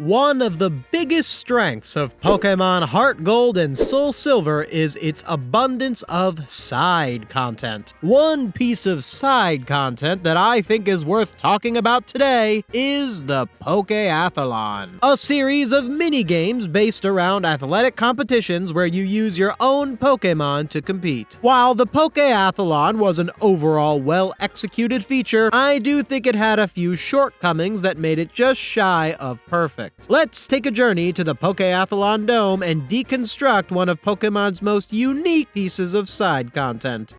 One of the biggest strengths of Pokémon Heartgold and Soulsilver is its abundance of side content. One piece of side content that I think is worth talking about today is the Pokéathlon, a series of mini-games based around athletic competitions where you use your own Pokémon to compete. While the Pokéathlon was an overall well-executed feature, I do think it had a few shortcomings that made it just shy of perfect. Let's take a journey to the Pokéathlon Dome and deconstruct one of Pokemon's most unique pieces of side content.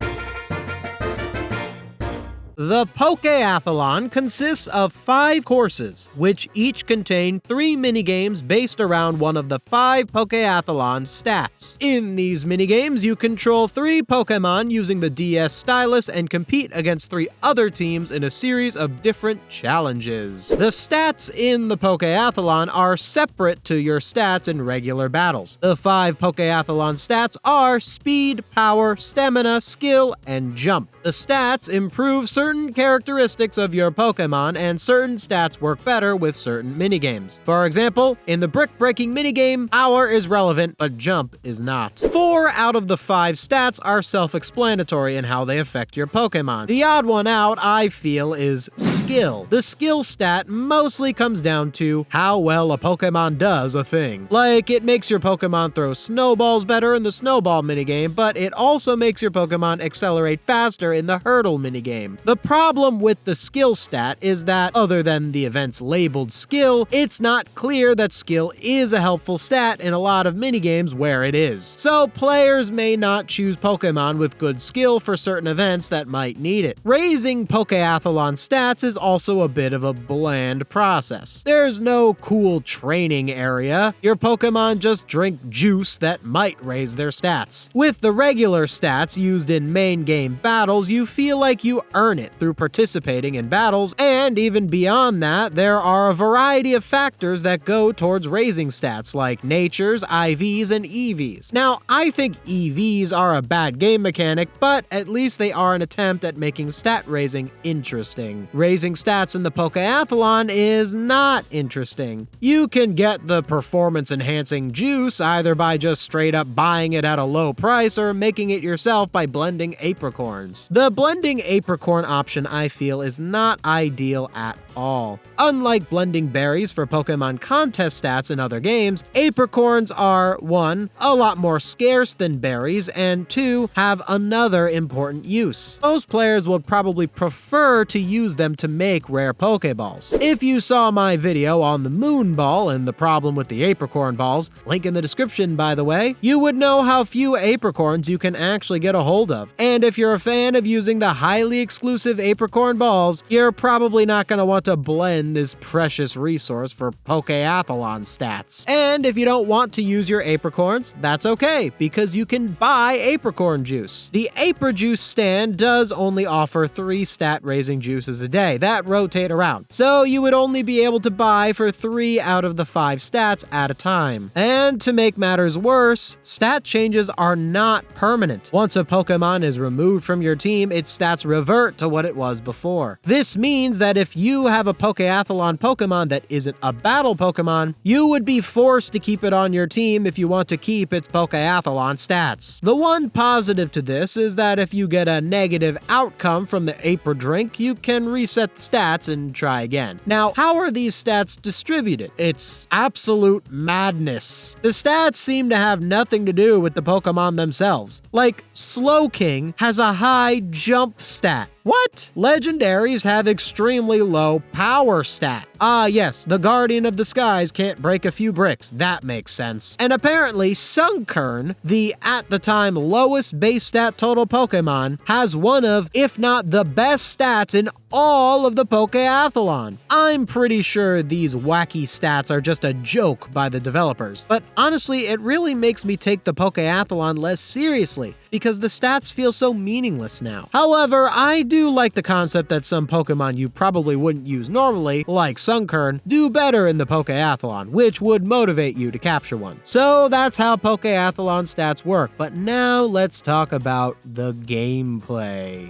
The Pokéathlon consists of 5 courses, which each contain 3 minigames based around one of the 5 Pokéathlon stats. In these minigames, you control 3 Pokémon using the DS stylus and compete against 3 other teams in a series of different challenges. The stats in the Pokéathlon are separate to your stats in regular battles. The 5 Pokéathlon stats are Speed, Power, Stamina, Skill, and Jump. The stats improve certain characteristics of your Pokémon, and certain stats work better with certain minigames. For example, in the brick-breaking minigame, Power is relevant, but Jump is not. 4 out of the 5 stats are self-explanatory in how they affect your Pokémon. The odd one out, I feel, is Skill. The skill stat mostly comes down to how well a Pokémon does a thing. Like, it makes your Pokémon throw snowballs better in the snowball minigame, but it also makes your Pokémon accelerate faster in the hurdle minigame. The problem with the skill stat is that, other than the events labeled skill, it's not clear that skill is a helpful stat in a lot of minigames where it is. So players may not choose Pokémon with good skill for certain events that might need it. Raising Pokéathlon stats is also a bit of a bland process. There's no cool training area. Your Pokémon just drink juice that might raise their stats. With the regular stats used in main game battles, you feel like you earn it through participating in battles, and even beyond that, there are a variety of factors that go towards raising stats, like natures, IVs, and EVs. Now, I think EVs are a bad game mechanic, but at least they are an attempt at making stat raising interesting. Raising stats in the Pokéathlon is not interesting. You can get the performance-enhancing juice either by just straight up buying it at a low price or making it yourself by blending apricorns. The blending apricorn option, I feel, is not ideal at all. Unlike blending berries for Pokemon contest stats in other games, apricorns are 1. A lot more scarce than berries, and 2. Have another important use. Most players would probably prefer to use them to make rare Pokeballs. If you saw my video on the Moon Ball and the problem with the apricorn balls, link in the description by the way, you would know how few apricorns you can actually get a hold of. And if you're a fan of using the highly exclusive apricorn balls, you're probably not going to want to blend this precious resource for Pokéathlon stats. And if you don't want to use your apricorns, that's okay, because you can buy apricorn juice. The Apri Juice stand does only offer 3 stat-raising juices a day that rotate around, so you would only be able to buy for 3 out of the 5 stats at a time. And to make matters worse, stat changes are not permanent. Once a Pokemon is removed from your team, its stats revert to what it was before. This means that if you have a Pokéathlon Pokemon that isn't a battle Pokemon, you would be forced to keep it on your team if you want to keep its Pokéathlon stats. The one positive to this is that if you get a negative outcome from the Apri drink, you can reset the stats and try again. Now, how are these stats distributed? It's absolute madness. The stats seem to have nothing to do with the Pokemon themselves. Like, Slowking has a high jump stat. What? Legendaries have extremely low power stat. Ah yes, the Guardian of the Skies can't break a few bricks. That makes sense. And apparently Sunkern, the at the time lowest base stat total Pokemon, has one of, if not the best stats in all of the Pokéathlon. I'm pretty sure these wacky stats are just a joke by the developers, but honestly, it really makes me take the Pokéathlon less seriously, because the stats feel so meaningless now. However, I do like the concept that some Pokemon you probably wouldn't use normally, like Sunkern, do better in the Pokéathlon, which would motivate you to capture one. So that's how Pokéathlon stats work, but now let's talk about the gameplay.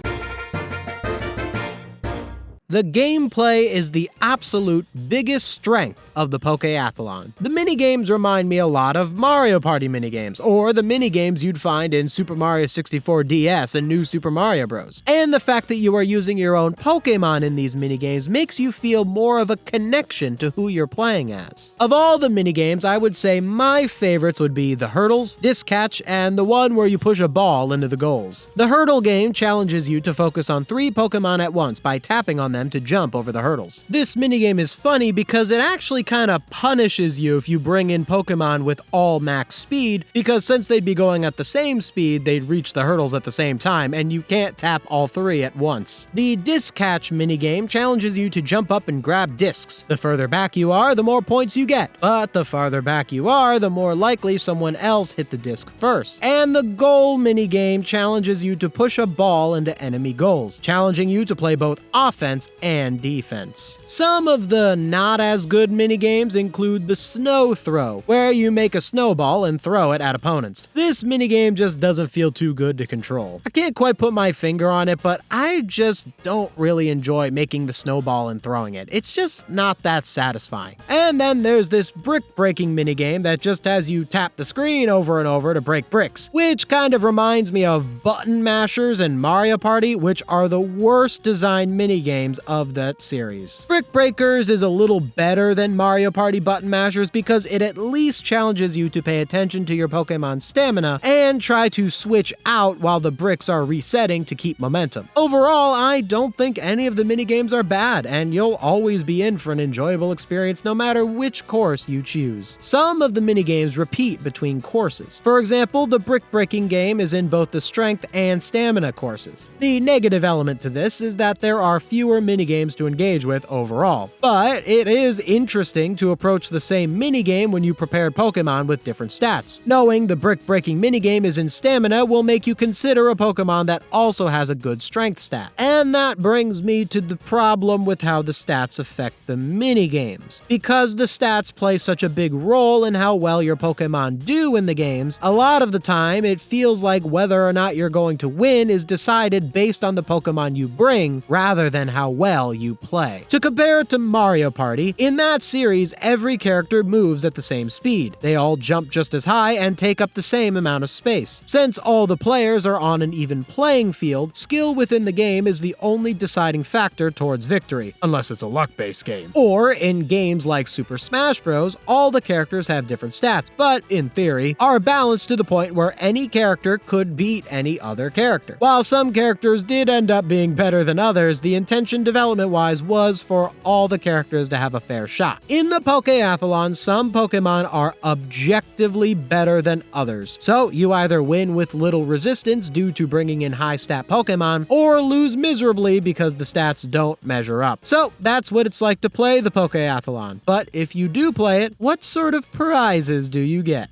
The gameplay is the absolute biggest strength of the Pokéathlon. The minigames remind me a lot of Mario Party minigames, or the minigames you'd find in Super Mario 64 DS and New Super Mario Bros. And the fact that you are using your own Pokémon in these minigames makes you feel more of a connection to who you're playing as. Of all the minigames, I would say my favorites would be the hurdles, disc catch, and the one where you push a ball into the goals. The hurdle game challenges you to focus on 3 Pokémon at once by tapping on them to jump over the hurdles. This minigame is funny because it actually kinda punishes you if you bring in Pokémon with all max speed, because since they'd be going at the same speed, they'd reach the hurdles at the same time, and you can't tap all 3 at once. The disc catch minigame challenges you to jump up and grab discs. The further back you are, the more points you get, but the farther back you are, the more likely someone else hit the disc first. And the goal minigame challenges you to push a ball into enemy goals, challenging you to play both offense and defense. Some of the not as good minigames include the snow throw, where you make a snowball and throw it at opponents. This minigame just doesn't feel too good to control. I can't quite put my finger on it, but I just don't really enjoy making the snowball and throwing it. It's just not that satisfying. And then there's this brick breaking minigame that just has you tap the screen over and over to break bricks, which kind of reminds me of button mashers and Mario Party, which are the worst designed minigames of that series. Brick Breakers is a little better than Mario Party button mashers because it at least challenges you to pay attention to your Pokemon's stamina and try to switch out while the bricks are resetting to keep momentum. Overall, I don't think any of the minigames are bad, and you'll always be in for an enjoyable experience no matter which course you choose. Some of the minigames repeat between courses. For example, the brick breaking game is in both the strength and stamina courses. The negative element to this is that there are fewer minigames to engage with overall, but it is interesting to approach the same minigame when you prepared Pokemon with different stats. Knowing the brick breaking minigame is in stamina will make you consider a Pokemon that also has a good strength stat. And that brings me to the problem with how the stats affect the minigames. Because the stats play such a big role in how well your Pokemon do in the games, a lot of the time it feels like whether or not you're going to win is decided based on the Pokemon you bring rather than how well you play. To compare it to Mario Party, in that series every character moves at the same speed. They all jump just as high and take up the same amount of space. Since all the players are on an even playing field, skill within the game is the only deciding factor towards victory, unless it's a luck-based game. Or in games like Super Smash Bros, all the characters have different stats, but in theory, are balanced to the point where any character could beat any other character. While some characters did end up being better than others, the intention development-wise was for all the characters to have a fair shot. In the Pokéathlon, some Pokémon are objectively better than others, so you either win with little resistance due to bringing in high-stat Pokémon, or lose miserably because the stats don't measure up. So that's what it's like to play the Pokéathlon. But if you do play it, what sort of prizes do you get?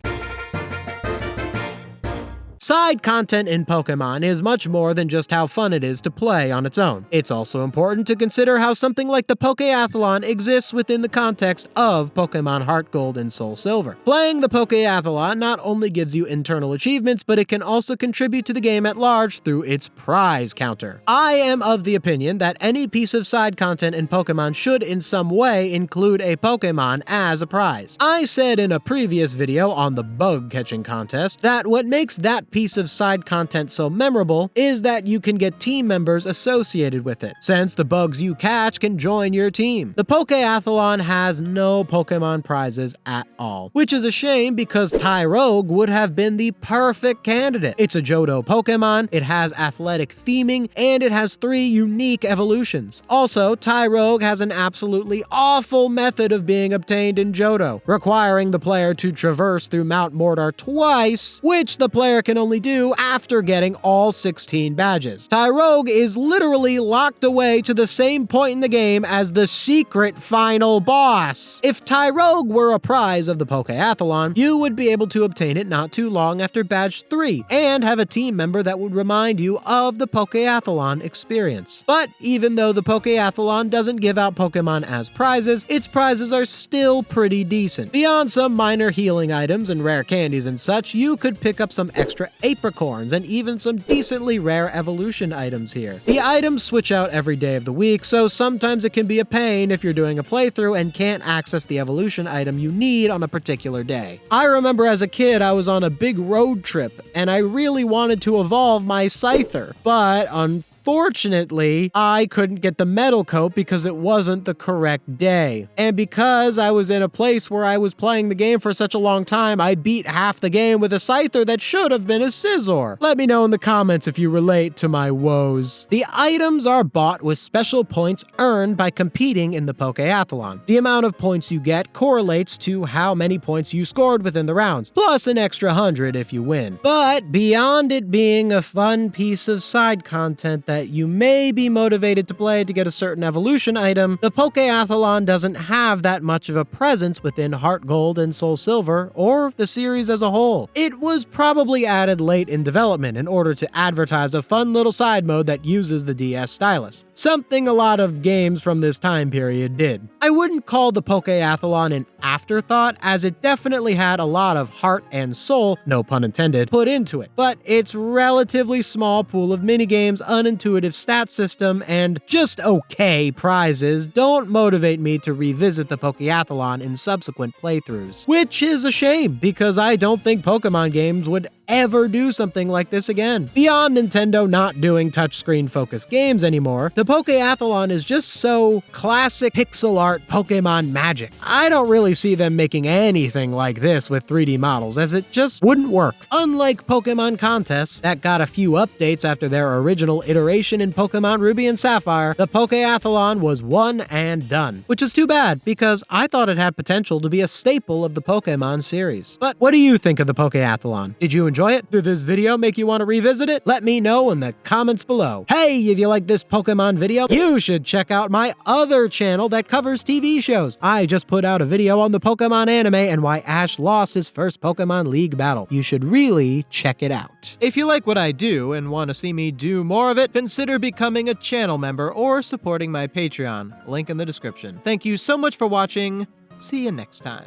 Side content in Pokémon is much more than just how fun it is to play on its own. It's also important to consider how something like the Pokéathlon exists within the context of Pokémon Heartgold and Soulsilver. Playing the Pokéathlon not only gives you internal achievements, but it can also contribute to the game at large through its prize counter. I am of the opinion that any piece of side content in Pokémon should in some way include a Pokémon as a prize. I said in a previous video on the bug catching contest that what makes that piece of side content so memorable is that you can get team members associated with it, since the bugs you catch can join your team. The Pokéathlon has no Pokémon prizes at all, which is a shame because Tyrogue would have been the perfect candidate. It's a Johto Pokémon, it has athletic theming, and it has 3 unique evolutions. Also, Tyrogue has an absolutely awful method of being obtained in Johto, requiring the player to traverse through Mount Mordor twice, which the player can only do after getting all 16 badges. Tyrogue is literally locked away to the same point in the game as the secret final boss. If Tyrogue were a prize of the Pokéathlon, you would be able to obtain it not too long after badge 3, and have a team member that would remind you of the Pokéathlon experience. But even though the Pokéathlon doesn't give out Pokémon as prizes, its prizes are still pretty decent. Beyond some minor healing items and rare candies and such, you could pick up some extra apricorns, and even some decently rare evolution items here. The items switch out every day of the week, so sometimes it can be a pain if you're doing a playthrough and can't access the evolution item you need on a particular day. I remember as a kid I was on a big road trip, and I really wanted to evolve my Scyther, but unfortunately, I couldn't get the metal coat because it wasn't the correct day. And because I was in a place where I was playing the game for such a long time, I beat half the game with a Scyther that should have been a Scizor. Let me know in the comments if you relate to my woes. The items are bought with special points earned by competing in the Pokéathlon. The amount of points you get correlates to how many points you scored within the rounds, plus an extra 100 if you win. But beyond it being a fun piece of side content that you may be motivated to play to get a certain evolution item, the Pokéathlon doesn't have that much of a presence within Heartgold and Soulsilver, or the series as a whole. It was probably added late in development in order to advertise a fun little side mode that uses the DS stylus, something a lot of games from this time period did. I wouldn't call the Pokéathlon an afterthought, as it definitely had a lot of heart and soul, no pun intended, put into it, but its relatively small pool of minigames, unintuitive stat system, and just okay prizes don't motivate me to revisit the Pokéathlon in subsequent playthroughs. Which is a shame, because I don't think Pokemon games would ever do something like this again. Beyond Nintendo not doing touchscreen focused games anymore, the Pokéathlon is just so classic pixel art Pokemon magic. I don't really see them making anything like this with 3D models, as it just wouldn't work. Unlike Pokemon contests that got a few updates after their original iteration in Pokemon Ruby and Sapphire, the Pokéathlon was one and done. Which is too bad, because I thought it had potential to be a staple of the Pokemon series. But what do you think of the Pokéathlon? Did you enjoy it? Did this video make you want to revisit it? Let me know in the comments below. Hey, if you like this Pokemon video, you should check out my other channel that covers TV shows. I just put out a video on the Pokemon anime and why Ash lost his first Pokemon League battle. You should really check it out. If you like what I do and want to see me do more of it, consider becoming a channel member or supporting my Patreon. Link in the description. Thank you so much for watching. See you next time.